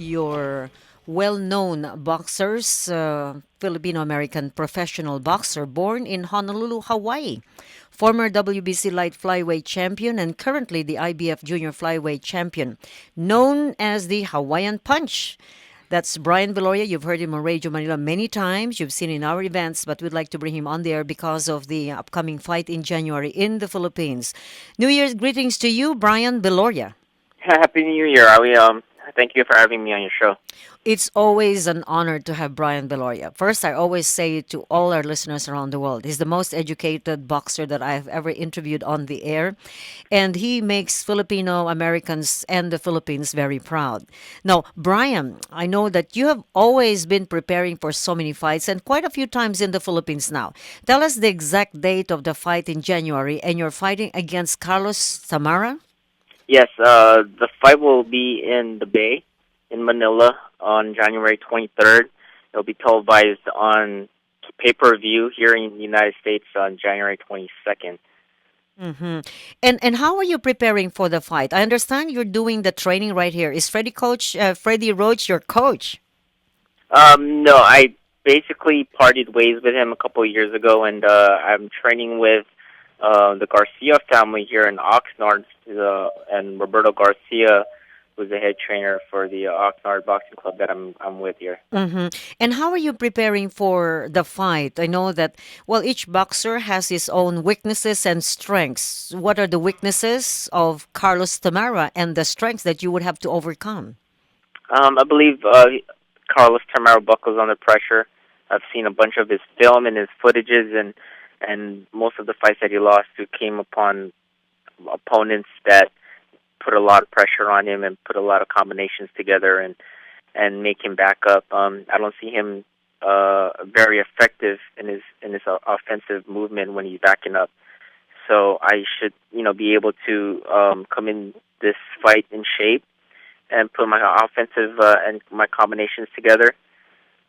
your well-known boxers, Filipino-American professional boxer born in Honolulu, Hawaii. Former WBC light flyweight champion and currently the IBF junior flyweight champion, known as the Hawaiian Punch. That's Brian Viloria. You've heard him on Radio Manila many times. You've seen in our events, but we'd like to bring him on there because of the upcoming fight in January in the Philippines. New Year's greetings to you, Brian Viloria. Happy New Year, Ali. Thank you for having me on your show. It's always an honor to have Brian Viloria. First, I always say to all our listeners around the world, he's the most educated boxer that I have ever interviewed on the air, and he makes Filipino Americans and the Philippines very proud. Now, Brian, I know that you have always been preparing for so many fights and quite a few times in the Philippines now. Tell us the exact date of the fight in January, and you're fighting against Carlos Tamara? Yes, the fight will be in the Bay, in Manila, on January 23rd. It'll be televised on pay-per-view here in the United States on January 22nd. Mm-hmm. And how are you preparing for the fight? I understand you're doing the training right here. Is Freddie Roach your coach? No, I basically parted ways with him a couple of years ago, and I'm training with the Garcia family here in Oxnard, and Roberto Garcia, who's the head trainer for the Oxnard Boxing Club that I'm with here. Mm-hmm. And how are you preparing for the fight? I know that, well, each boxer has his own weaknesses and strengths. What are the weaknesses of Carlos Tamara and the strengths that you would have to overcome? I believe Carlos Tamara buckles under pressure. I've seen a bunch of his film and his footages, and most of the fights that he lost to came upon opponents that put a lot of pressure on him and put a lot of combinations together and make him back up. I don't see him very effective in his offensive movement when he's backing up. So I should be able to come in this fight in shape and put my offensive and my combinations together.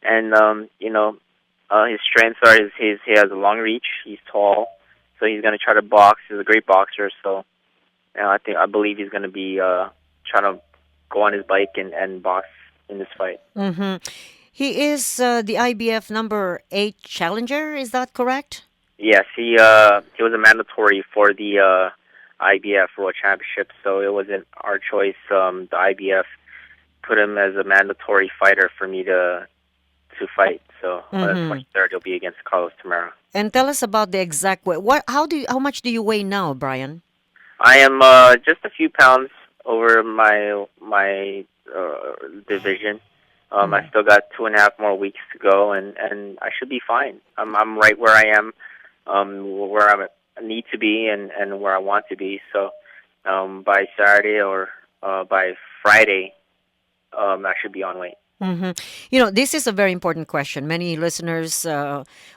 And his strengths are he has a long reach. He's tall, so he's going to try to box. He's a great boxer, so I believe he's going to be trying to go on his bike and box in this fight. Mm-hmm. He is the IBF number 8 challenger. Is that correct? Yes, he was a mandatory for the IBF World Championship, so it wasn't our choice. The IBF put him as a mandatory fighter for me to fight. So on the 23rd, he'll be against Carlos Tamara. And tell us about the exact weight. How much do you weigh now, Brian? I am just a few pounds over my division. I still got 2.5 more weeks to go, and I should be fine. I'm right where I am, where I need to be, and where I want to be. So by Saturday or by Friday, I should be on weight. Mm-hmm. This is a very important question. Many listeners,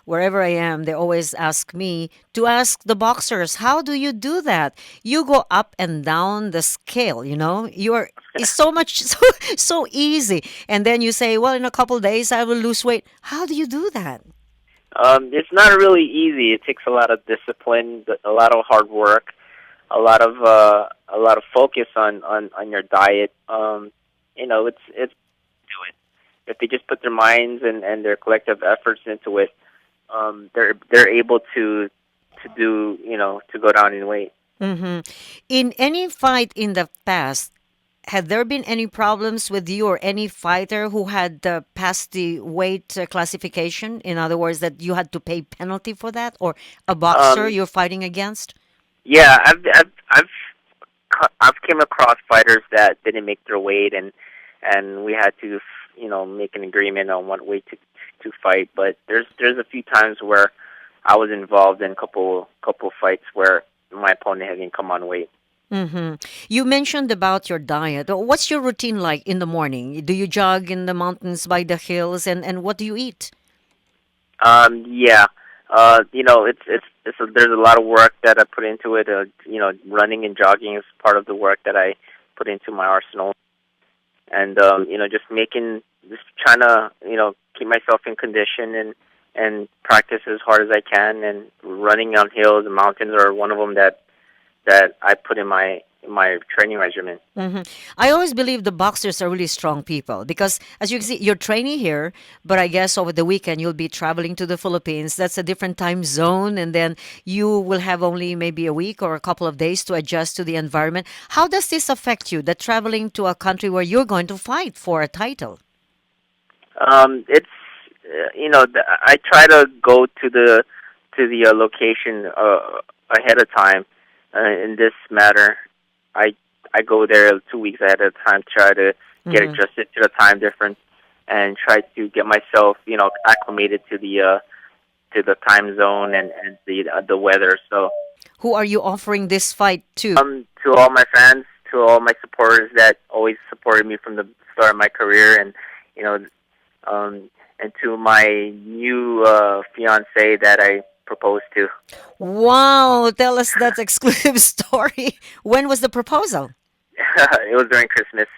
wherever I am, they always ask me to ask the boxers, how do you do that? You go up and down the scale, it's so much, so easy. And then you say, well, in a couple days, I will lose weight. How do you do that? It's not really easy. It takes a lot of discipline, a lot of hard work, a lot of focus on your diet. It's do it. If they just put their minds and their collective efforts into it, they're able to do to go down in weight. Mm-hmm. In any fight in the past, had there been any problems with you or any fighter who had passed the weight classification? In other words, that you had to pay penalty for that, or a boxer you're fighting against? Yeah, I've came across fighters that didn't make their weight, and we had to make an agreement on what weight to fight. But there's a few times where I was involved in a couple fights where my opponent hadn't come on weight. Mm-hmm. You mentioned about your diet. What's your routine like in the morning? Do you jog in the mountains by the hills, and what do you eat? Yeah. There's a lot of work that I put into it. Running and jogging is part of the work that I put into my arsenal. And just trying to keep myself in condition and practice as hard as I can. And running on hills and mountains are one of them that I put in my my training regimen. hmm I always believe the boxers are really strong people because, as you can see, you're training here, but I guess over the weekend you'll be traveling to the Philippines. That's a different time zone, and then you will have only maybe a week or a couple of days to adjust to the environment. How does this affect you, that traveling to a country where you're going to fight for a title? It's I try to go to the location ahead of time. In this matter, I I go there 2 weeks ahead of time, try to get hmm adjusted to the time difference, and try to get myself acclimated to the time zone and the weather. So Who are you offering this fight to? to all my fans, to all my supporters that always supported me from the start of my career, and you know and to my new fiance that I proposed to. Wow, tell us that exclusive story. When was the proposal? It was during Christmas,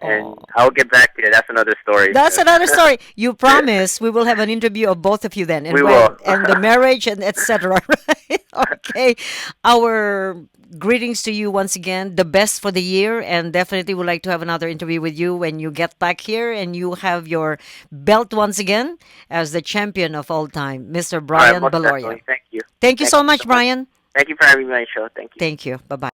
Oh. and I'll get back to you. That's another story. That's another story. You promise we will have an interview of both of you then, and We when will. and the marriage and etc. Right? Okay. Our greetings to you once again. The best for the year, and definitely would like to have another interview with you when you get back here and you have your belt once again as the champion of all time, Mr. All right, Brian most Viloria. definitely. Thank you. Thank you Thank so you much, so much. Brian. Thank you for having me on the show. Thank you. Thank you. Bye bye.